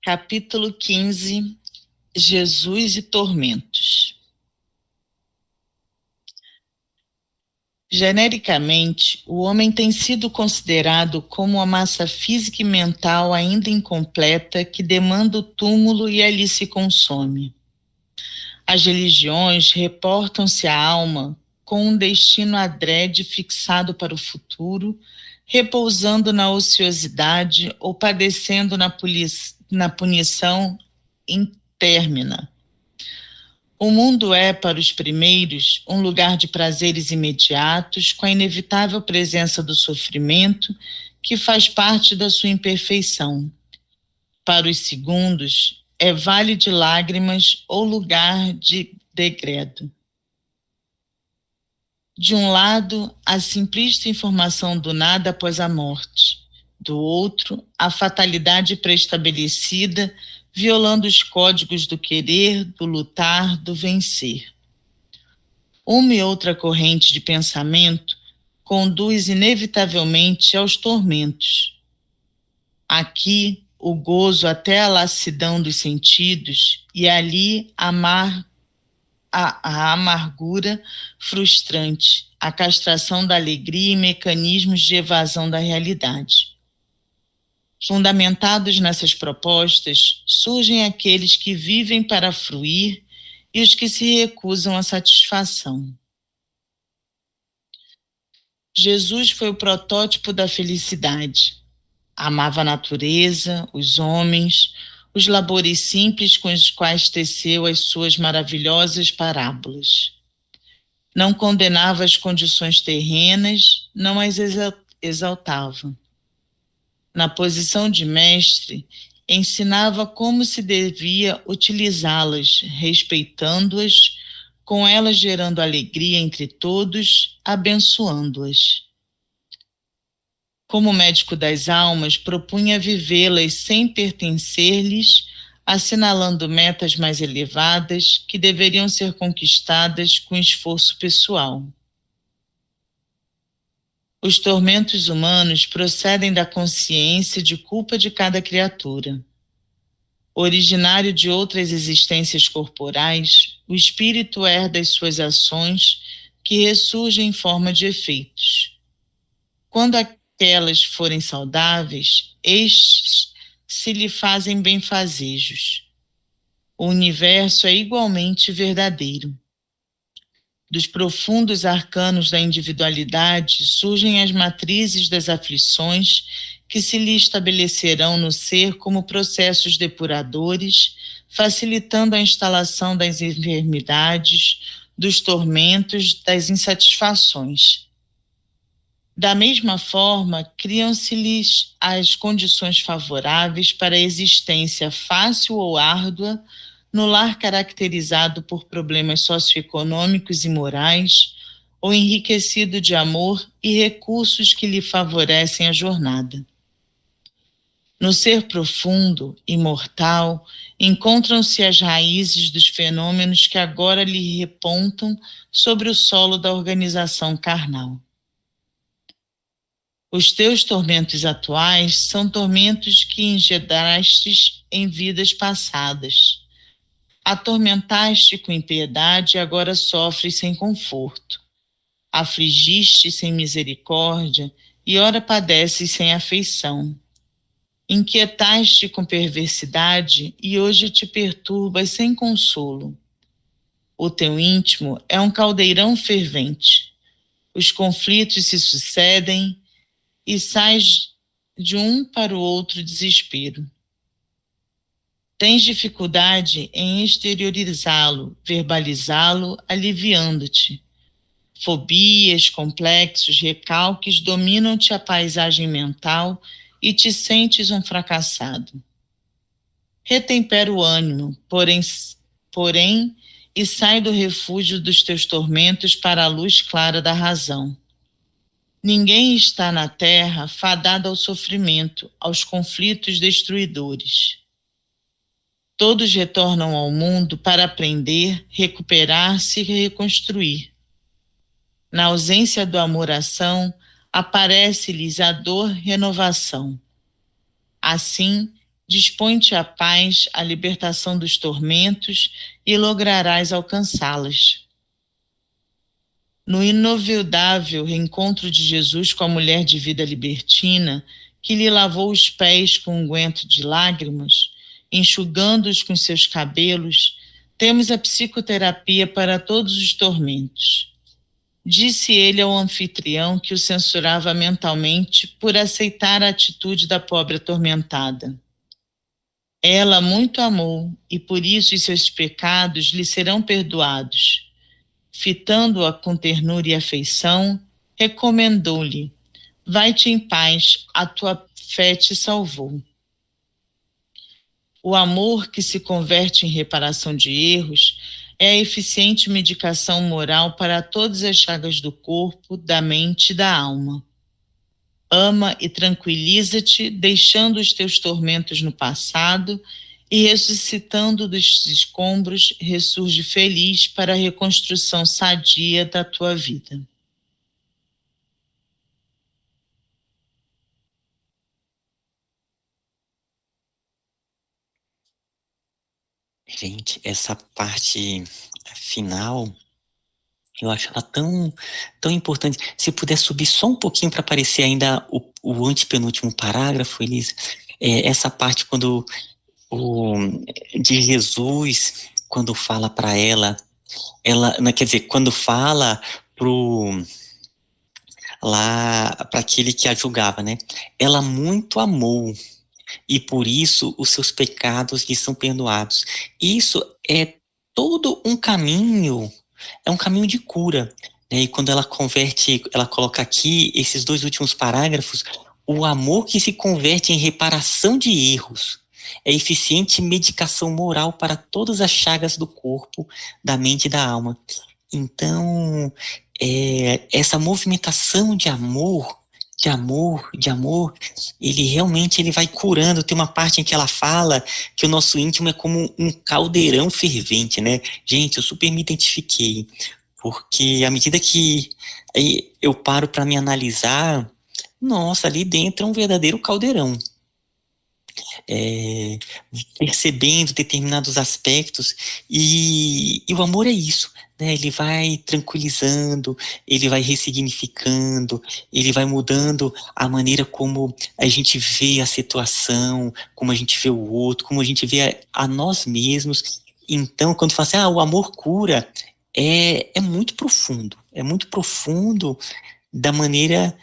Capítulo 15. Jesus e tormentos. Genericamente, o homem tem sido considerado como uma massa física e mental ainda incompleta que demanda o túmulo e ali se consome. As religiões reportam-se à alma com um destino adrede fixado para o futuro, repousando na ociosidade ou padecendo na punição intérmina. O mundo é, para os primeiros, um lugar de prazeres imediatos, com a inevitável presença do sofrimento, que faz parte da sua imperfeição. Para os segundos, é vale de lágrimas ou lugar de degredo. De um lado, a simplista informação do nada após a morte. Do outro, a fatalidade pré-estabelecida, violando os códigos do querer, do lutar, do vencer. Uma e outra corrente de pensamento conduz inevitavelmente aos tormentos. Aqui, o gozo até a lassidão dos sentidos, e ali a amargura frustrante, a castração da alegria e mecanismos de evasão da realidade. Fundamentados nessas propostas, surgem aqueles que vivem para fruir e os que se recusam à satisfação. Jesus foi o protótipo da felicidade. Amava a natureza, os homens, os labores simples com os quais teceu as suas maravilhosas parábolas. Não condenava as condições terrenas, não as exaltava. Na posição de mestre, ensinava como se devia utilizá-las, respeitando-as, com elas gerando alegria entre todos, abençoando-as. Como médico das almas, propunha vivê-las sem pertencer-lhes, assinalando metas mais elevadas que deveriam ser conquistadas com esforço pessoal. Os tormentos humanos procedem da consciência de culpa de cada criatura. Originário de outras existências corporais, o espírito herda as suas ações que ressurgem em forma de efeitos. Quando aquelas forem saudáveis, estes se lhe fazem benfazejos. O universo é igualmente verdadeiro. Dos profundos arcanos da individualidade surgem as matrizes das aflições que se lhe estabelecerão no ser como processos depuradores, facilitando a instalação das enfermidades, dos tormentos, das insatisfações. Da mesma forma, criam-se-lhes as condições favoráveis para a existência fácil ou árdua no lar caracterizado por problemas socioeconômicos e morais, ou enriquecido de amor e recursos que lhe favorecem a jornada. No ser profundo, imortal, encontram-se as raízes dos fenômenos que agora lhe repontam sobre o solo da organização carnal. Os teus tormentos atuais são tormentos que engendrastes em vidas passadas. Atormentaste com impiedade e agora sofres sem conforto. Afligiste sem misericórdia e ora padeces sem afeição. Inquietaste com perversidade e hoje te perturbas sem consolo. O teu íntimo é um caldeirão fervente. Os conflitos se sucedem e sais de um para o outro desespero. Tens dificuldade em exteriorizá-lo, verbalizá-lo, aliviando-te. Fobias, complexos, recalques dominam-te a paisagem mental e te sentes um fracassado. Retempera o ânimo, porém, e sai do refúgio dos teus tormentos para a luz clara da razão. Ninguém está na terra fadado ao sofrimento, aos conflitos destruidores. Todos retornam ao mundo para aprender, recuperar-se e reconstruir. Na ausência do amor-ação, aparece-lhes a dor-renovação. Assim, dispõe-te a paz, a libertação dos tormentos e lograrás alcançá-las. No inovidável reencontro de Jesus com a mulher de vida libertina, que lhe lavou os pés com unguento de lágrimas, enxugando-os com seus cabelos, temos a psicoterapia para todos os tormentos. Disse ele ao anfitrião que o censurava mentalmente por aceitar a atitude da pobre atormentada. Ela muito amou e por isso os seus pecados lhe serão perdoados. Fitando-a com ternura e afeição, recomendou-lhe: vai-te em paz, a tua fé te salvou. O amor que se converte em reparação de erros é a eficiente medicação moral para todas as chagas do corpo, da mente e da alma. Ama e tranquiliza-te, deixando os teus tormentos no passado e ressuscitando dos escombros, ressurge feliz para a reconstrução sadia da tua vida. Gente, essa parte final, eu acho ela tão importante. Se puder subir só um pouquinho para aparecer ainda o antepenúltimo parágrafo, Elisa, essa parte quando o, de Jesus, quando fala para ela, não, quer dizer, quando fala pro lá para aquele que a julgava, né? Ela muito amou e por isso os seus pecados lhe são perdoados. Isso é todo um caminho, é um caminho de cura, né? E quando ela converte, ela coloca aqui esses dois últimos parágrafos, o amor que se converte em reparação de erros. É eficiente medicação moral para todas as chagas do corpo, da mente e da alma. Então, essa movimentação de amor, ele realmente ele vai curando. Tem uma parte em que ela fala que o nosso íntimo é como um caldeirão fervente, né? Gente, eu super me identifiquei, porque à medida que eu paro para me analisar, nossa, ali dentro é um verdadeiro caldeirão. É, percebendo determinados aspectos, e o amor é isso, né? Ele vai tranquilizando, ele vai ressignificando, ele vai mudando a maneira como a gente vê a situação, como a gente vê o outro, como a gente vê a nós mesmos. Então, quando fala assim, o amor cura, é muito profundo da maneira,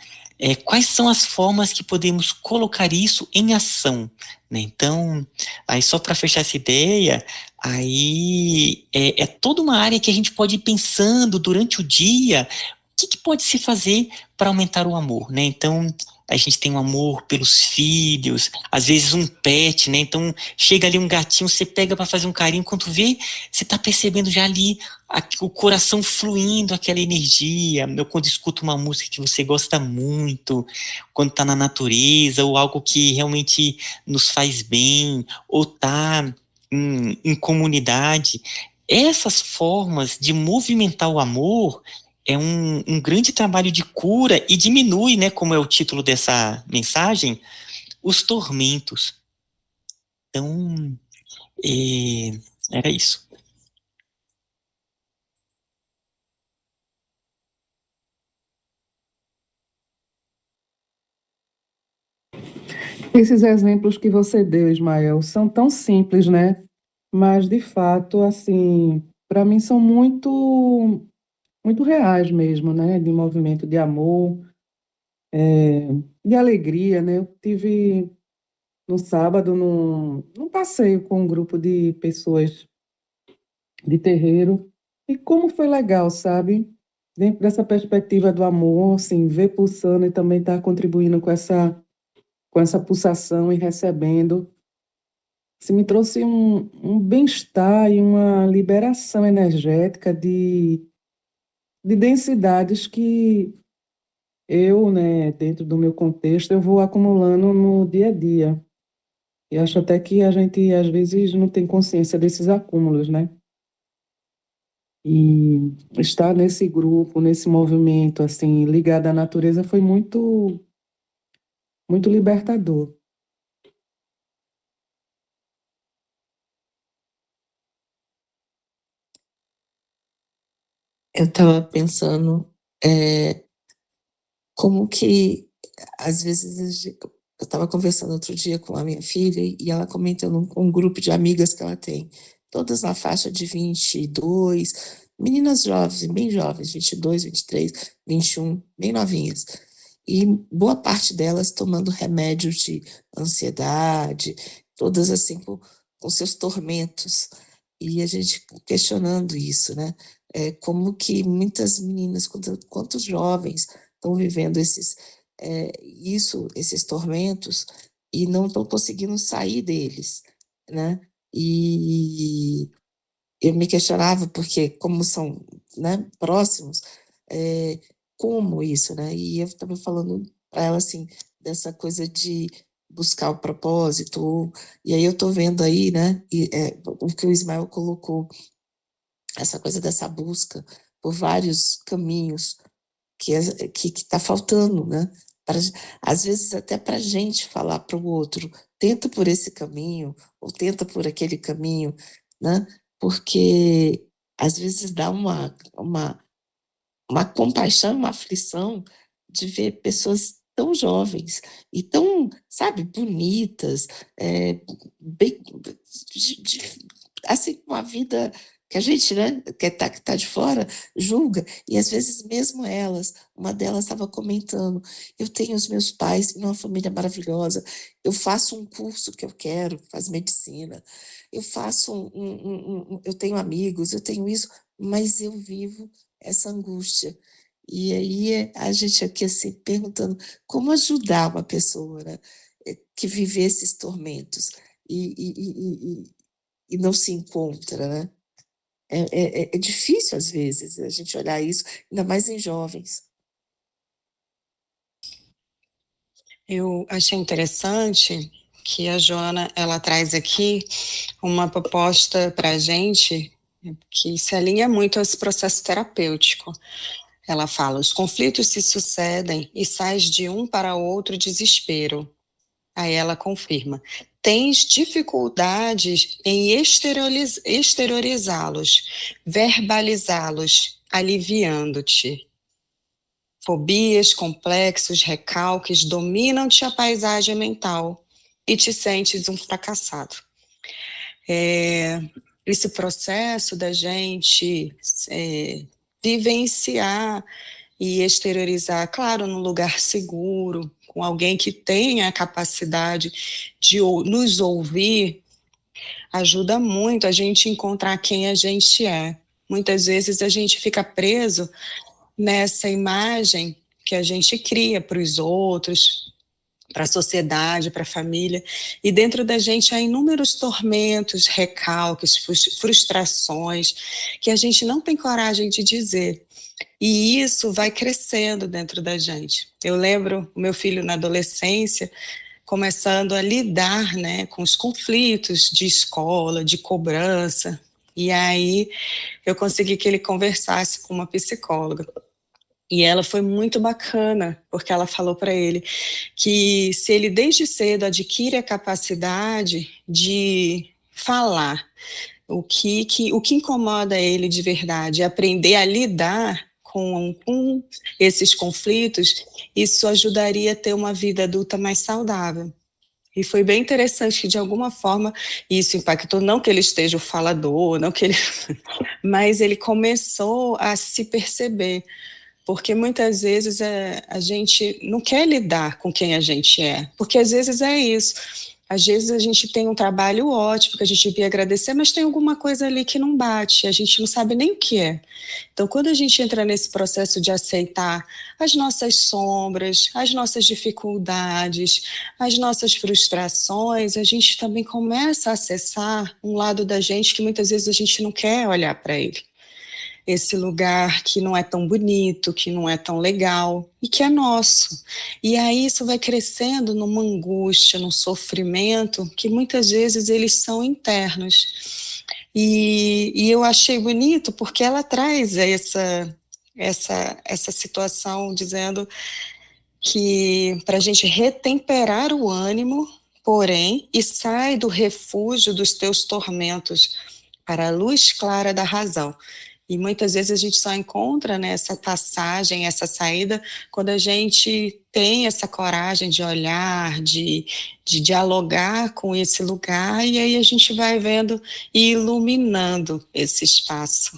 quais são as formas que podemos colocar isso em ação, né? Então, aí só para fechar essa ideia, aí é toda uma área que a gente pode ir pensando durante o dia, o que pode se fazer para aumentar o amor, né? Então, a gente tem um amor pelos filhos, às vezes um pet, né? Então, chega ali um gatinho, você pega para fazer um carinho, quando vê, você está percebendo já ali o coração fluindo, aquela energia. Eu quando escuto uma música que você gosta muito, quando está na natureza, ou algo que realmente nos faz bem, ou está em comunidade, essas formas de movimentar o amor é um grande trabalho de cura e diminui, né, como é o título dessa mensagem, os tormentos. Então, era isso. Esses exemplos que você deu, Ismael, são tão simples, né? Mas, de fato, assim, para mim são muito reais mesmo, né? De movimento de amor, de alegria, né? Eu tive no sábado num passeio com um grupo de pessoas de terreiro e como foi legal, sabe? Dentro dessa perspectiva do amor, assim, ver pulsando e também estar contribuindo com essa pulsação e recebendo. Isso me trouxe um bem-estar e uma liberação energética de densidades que eu, né, dentro do meu contexto, eu vou acumulando no dia a dia. E acho até que a gente, às vezes, não tem consciência desses acúmulos, né? E estar nesse grupo, nesse movimento, assim, ligado à natureza, foi muito libertador. Eu estava pensando como que, às vezes, eu estava conversando outro dia com a minha filha e ela comentando com um grupo de amigas que ela tem, todas na faixa de 22, meninas jovens, bem jovens, 22, 23, 21, bem novinhas. E boa parte delas tomando remédios de ansiedade, todas assim com seus tormentos. E a gente questionando isso, né? Como que muitas meninas, quantos jovens estão vivendo esses tormentos e não estão conseguindo sair deles, né? E eu me questionava porque como são, né, próximos, como isso, né? E eu estava falando para ela assim dessa coisa de buscar o propósito. E aí eu estou vendo aí, né? O que o Ismael colocou, essa coisa dessa busca por vários caminhos que está faltando, né? Às vezes até para a gente falar para o outro, tenta por esse caminho, ou tenta por aquele caminho, né? Porque às vezes dá uma compaixão, uma aflição de ver pessoas tão jovens e tão, sabe, bonitas, bem, assim, com a vida que a gente, né, que tá de fora, julga, e às vezes mesmo elas, uma delas estava comentando, eu tenho os meus pais, uma família maravilhosa, eu faço um curso que eu quero, faz medicina, eu faço eu tenho amigos, eu tenho isso, mas eu vivo essa angústia. E aí a gente aqui assim perguntando como ajudar uma pessoa, né, que vive esses tormentos e não se encontra, né? É difícil às vezes a gente olhar isso, ainda mais em jovens. Eu achei interessante que a Joana, ela traz aqui uma proposta para a gente que se alinha muito a esse processo terapêutico. Ela fala, os conflitos se sucedem e sais de um para outro desespero. Aí ela confirma, tens dificuldades em exteriorizá-los, verbalizá-los, aliviando-te. Fobias, complexos, recalques dominam-te a paisagem mental e te sentes um fracassado. Esse processo da gente vivenciar e exteriorizar, claro, num lugar seguro, com alguém que tenha a capacidade de nos ouvir, ajuda muito a gente encontrar quem a gente é. Muitas vezes a gente fica preso nessa imagem que a gente cria para os outros, para a sociedade, para a família, e dentro da gente há inúmeros tormentos, recalques, frustrações, que a gente não tem coragem de dizer. E isso vai crescendo dentro da gente. Eu lembro o meu filho na adolescência, começando a lidar, né, com os conflitos de escola, de cobrança, e aí eu consegui que ele conversasse com uma psicóloga. E ela foi muito bacana, porque ela falou para ele que se ele desde cedo adquire a capacidade de falar o que incomoda ele de verdade, aprender a lidar com esses conflitos, isso ajudaria a ter uma vida adulta mais saudável. E foi bem interessante que, de alguma forma, isso impactou, não que ele esteja o falador, não que ele... mas ele começou a se perceber, porque muitas vezes a gente não quer lidar com quem a gente é, porque às vezes é isso. Às vezes a gente tem um trabalho ótimo, que a gente devia agradecer, mas tem alguma coisa ali que não bate, a gente não sabe nem o que é. Então, quando a gente entra nesse processo de aceitar as nossas sombras, as nossas dificuldades, as nossas frustrações, a gente também começa a acessar um lado da gente que muitas vezes a gente não quer olhar para ele. Esse lugar que não é tão bonito, que não é tão legal e que é nosso. E aí isso vai crescendo numa angústia, num sofrimento que muitas vezes eles são internos. E eu achei bonito porque ela traz essa situação dizendo que para a gente retemperar o ânimo, porém, e sai do refúgio dos teus tormentos para a luz clara da razão. E muitas vezes a gente só encontra, né, essa passagem, essa saída, quando a gente tem essa coragem de olhar, de dialogar com esse lugar, e aí a gente vai vendo e iluminando esse espaço.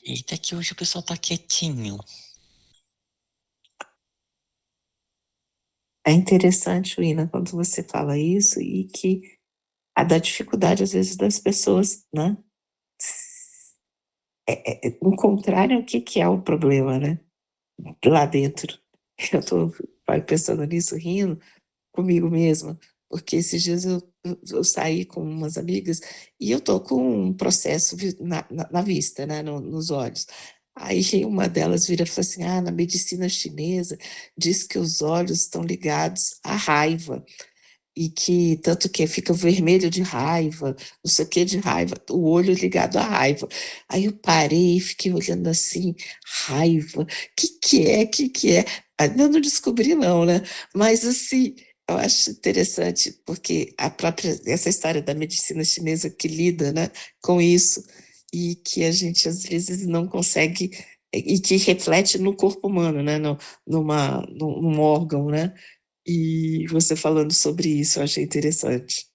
Eita, que hoje o pessoal tá quietinho. É interessante, Wina, quando você fala isso e que a da dificuldade, às vezes, das pessoas, né? Encontrarem o que é o problema, né? Lá dentro. Eu tô pensando nisso, rindo comigo mesma, porque esses dias eu saí com umas amigas e eu tô com um processo na vista, né? Nos olhos. Aí uma delas vira e fala assim: ah, na medicina chinesa diz que os olhos estão ligados à raiva. E que tanto que fica vermelho de raiva, não sei o que de raiva, o olho ligado à raiva. Aí eu parei e fiquei olhando assim, raiva, que é, que é? Eu não descobri não, né? Mas assim, eu acho interessante, porque a própria, essa história da medicina chinesa que lida, né, com isso, e que a gente às vezes não consegue, e que reflete no corpo humano, né, num órgão, né? E você falando sobre isso, eu achei interessante.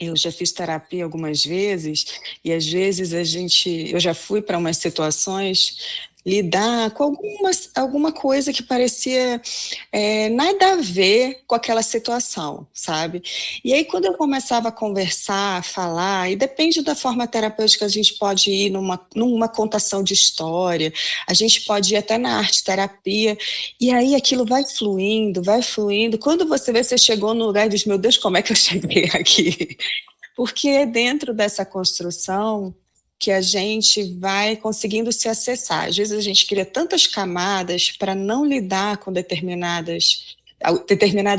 Eu já fiz terapia algumas vezes e às vezes eu já fui para umas situações lidar com alguma coisa que parecia nada a ver com aquela situação, sabe? E aí quando eu começava a conversar, a falar, e depende da forma terapêutica, a gente pode ir numa contação de história, a gente pode ir até na arte terapia, e aí aquilo vai fluindo. Quando você vê, você chegou no lugar e diz, meu Deus, como é que eu cheguei aqui? Porque é dentro dessa construção que a gente vai conseguindo se acessar. Às vezes a gente cria tantas camadas para não lidar com determinados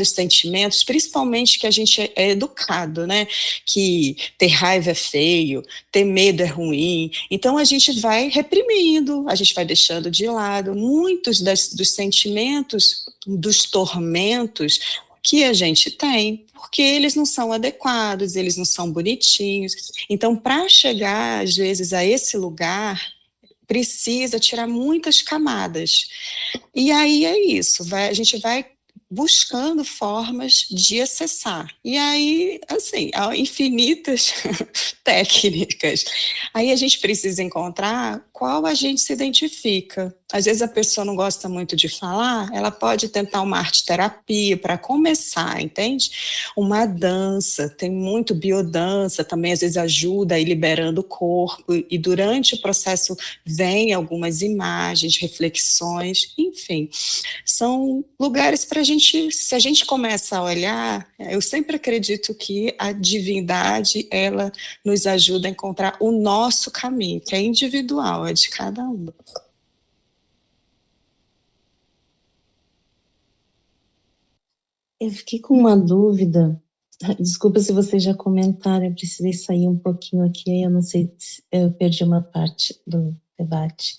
sentimentos, principalmente que a gente é educado, né? Que ter raiva é feio, ter medo é ruim. Então a gente vai reprimindo, a gente vai deixando de lado muitos dos sentimentos, dos tormentos que a gente tem, porque eles não são adequados, eles não são bonitinhos. Então, para chegar, às vezes, a esse lugar, precisa tirar muitas camadas. E aí é isso, a gente vai buscando formas de acessar. E aí, assim, há infinitas técnicas. Aí a gente precisa encontrar qual a gente se identifica. Às vezes a pessoa não gosta muito de falar, ela pode tentar uma arte terapia para começar, entende? Uma dança, tem muito biodança, também às vezes ajuda a ir liberando o corpo, e durante o processo vem algumas imagens, reflexões, enfim. São lugares para a gente, se a gente começa a olhar, eu sempre acredito que a divindade, ela nos ajuda a encontrar o nosso caminho, que é individual, é de cada um. Eu fiquei com uma dúvida. Desculpa se vocês já comentaram, eu precisei sair um pouquinho aqui, aí eu não sei se eu perdi uma parte do debate.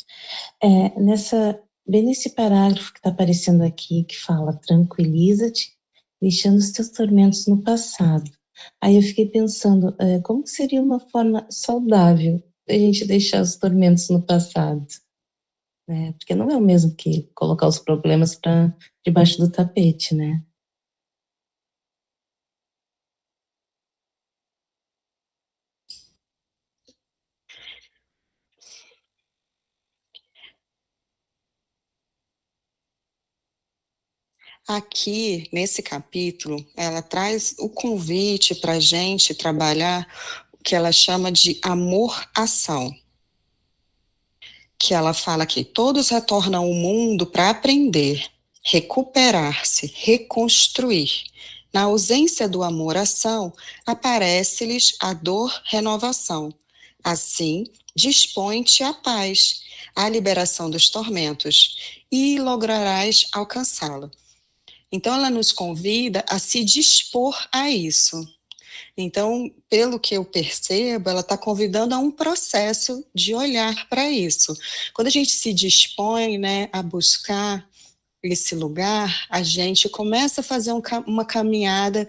Bem nesse parágrafo que está aparecendo aqui, que fala, tranquiliza-te, deixando os teus tormentos no passado. Aí eu fiquei pensando, como seria uma forma saudável da gente deixar os tormentos no passado? Né? Porque não é o mesmo que colocar os problemas para debaixo do tapete, né? Aqui, nesse capítulo, ela traz o convite para a gente trabalhar o que ela chama de amor-ação. Que ela fala que todos retornam ao mundo para aprender, recuperar-se, reconstruir. Na ausência do amor-ação, aparece-lhes a dor-renovação. Assim, dispõe-te a paz. a liberação dos tormentos e lograrás alcançá-lo. Então, ela nos convida a se dispor a isso. Então, pelo que eu percebo, ela está convidando a um processo de olhar para isso. Quando a gente se dispõe, né, a buscar esse lugar, a gente começa a fazer uma caminhada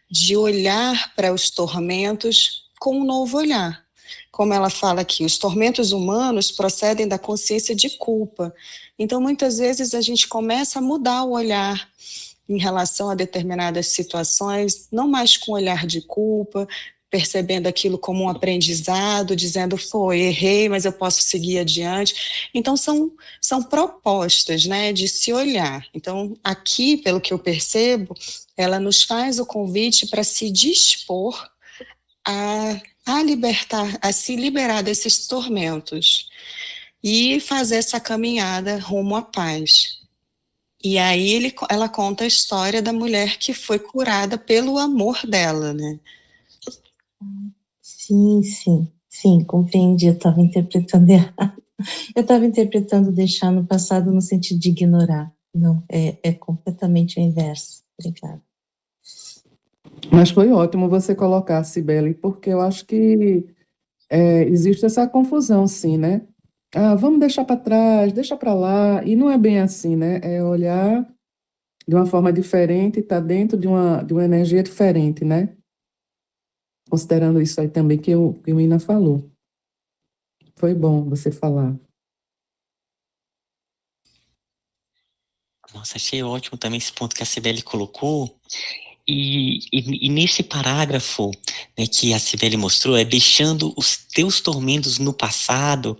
de olhar para os tormentos com um novo olhar. Como ela fala aqui, os tormentos humanos procedem da consciência de culpa. Então, muitas vezes, a gente começa a mudar o olhar em relação a determinadas situações, não mais com olhar de culpa, percebendo aquilo como um aprendizado, dizendo, errei, mas eu posso seguir adiante. Então, são propostas, né, de se olhar. Então, aqui, pelo que eu percebo, ela nos faz o convite para se dispor a libertar, a se liberar desses tormentos e fazer essa caminhada rumo à paz. E aí ela conta a história da mulher que foi curada pelo amor dela, né? Sim, compreendi. Eu estava interpretando errado. Eu estava interpretando deixar no passado no sentido de ignorar. Não, é completamente o inverso. Obrigada. Mas foi ótimo você colocar, Cibele, porque eu acho que existe essa confusão, sim, né? Ah, vamos deixar para trás, deixa para lá, e não é bem assim, né? É olhar de uma forma diferente, estar dentro de uma energia diferente, né? Considerando isso aí também que o Ina falou. Foi bom você falar. Nossa, achei ótimo também esse ponto que a Cibele colocou. E nesse parágrafo, né, que a Cibele mostrou, deixando os teus tormentos no passado,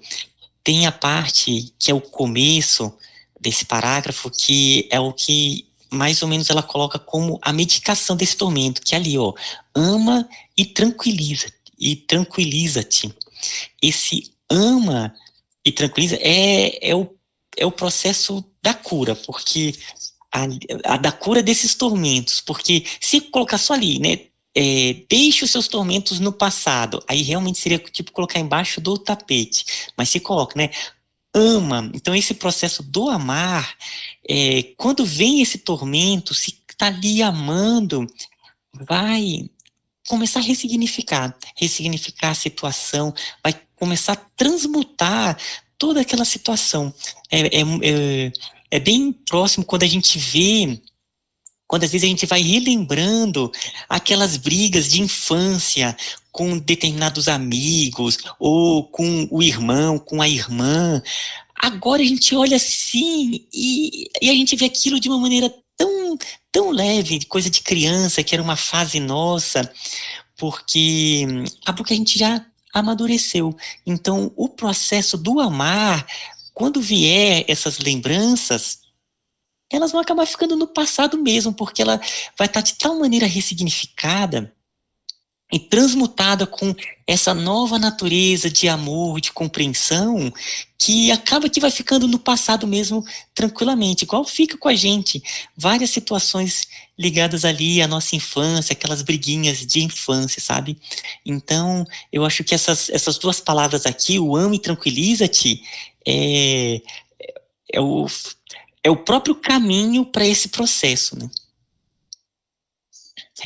tem a parte que é o começo desse parágrafo, que é o que mais ou menos ela coloca como a medicação desse tormento, que é ali, ó, ama e tranquiliza-te. Esse ama e tranquiliza é o processo da cura, porque a da cura desses tormentos, porque se colocar só ali, né, deixe os seus tormentos no passado, aí realmente seria tipo colocar embaixo do tapete, mas se coloca, né, ama, então esse processo do amar, quando vem esse tormento, se está ali amando, vai começar a ressignificar a situação, vai começar a transmutar toda aquela situação. É bem próximo quando a gente vê, quando às vezes a gente vai relembrando aquelas brigas de infância com determinados amigos, ou com o irmão, com a irmã. Agora a gente olha assim e a gente vê aquilo de uma maneira tão leve, coisa de criança, que era uma fase nossa, porque acabou que a gente já amadureceu. Então, o processo do amar, quando vier essas lembranças, elas vão acabar ficando no passado mesmo, porque ela vai estar de tal maneira ressignificada e transmutada com essa nova natureza de amor, de compreensão, que acaba que vai ficando no passado mesmo tranquilamente, igual fica com a gente. Várias situações ligadas ali à nossa infância, aquelas briguinhas de infância, sabe? Então, eu acho que essas duas palavras aqui, o ama e tranquiliza-te, é o próprio caminho para esse processo, né?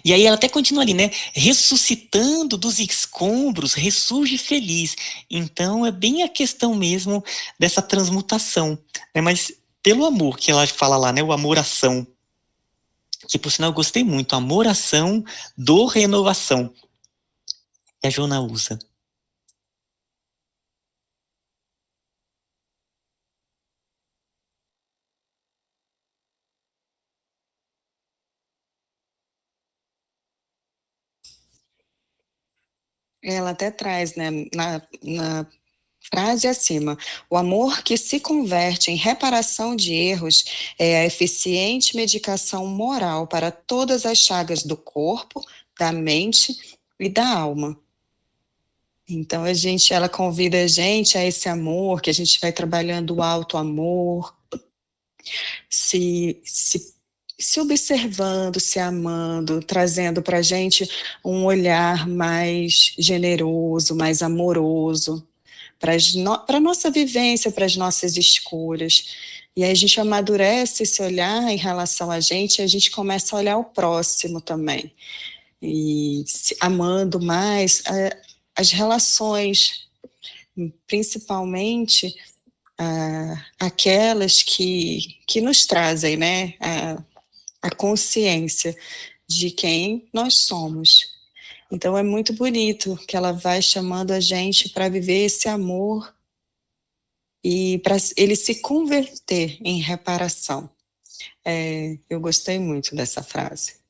E aí ela até continua ali, né? Ressuscitando dos escombros, ressurge feliz. Então é bem a questão mesmo dessa transmutação, né? Mas pelo amor que ela fala lá, né? O amor-ação, que por sinal eu gostei muito, amor-ação, dor, renovação, que a Jona usa. Ela até traz, né, na frase acima, o amor que se converte em reparação de erros é a eficiente medicação moral para todas as chagas do corpo, da mente e da alma. Então ela convida a gente a esse amor, que a gente vai trabalhando o alto amor, se observando, se amando, trazendo para a gente um olhar mais generoso, mais amoroso, para a nossa vivência, para as nossas escolhas. E aí a gente amadurece esse olhar em relação a gente começa a olhar o próximo também. E amando mais as relações, principalmente aquelas que nos trazem, né, a consciência de quem nós somos. Então é muito bonito que ela vai chamando a gente para viver esse amor e para ele se converter em reparação. Eu gostei muito dessa frase.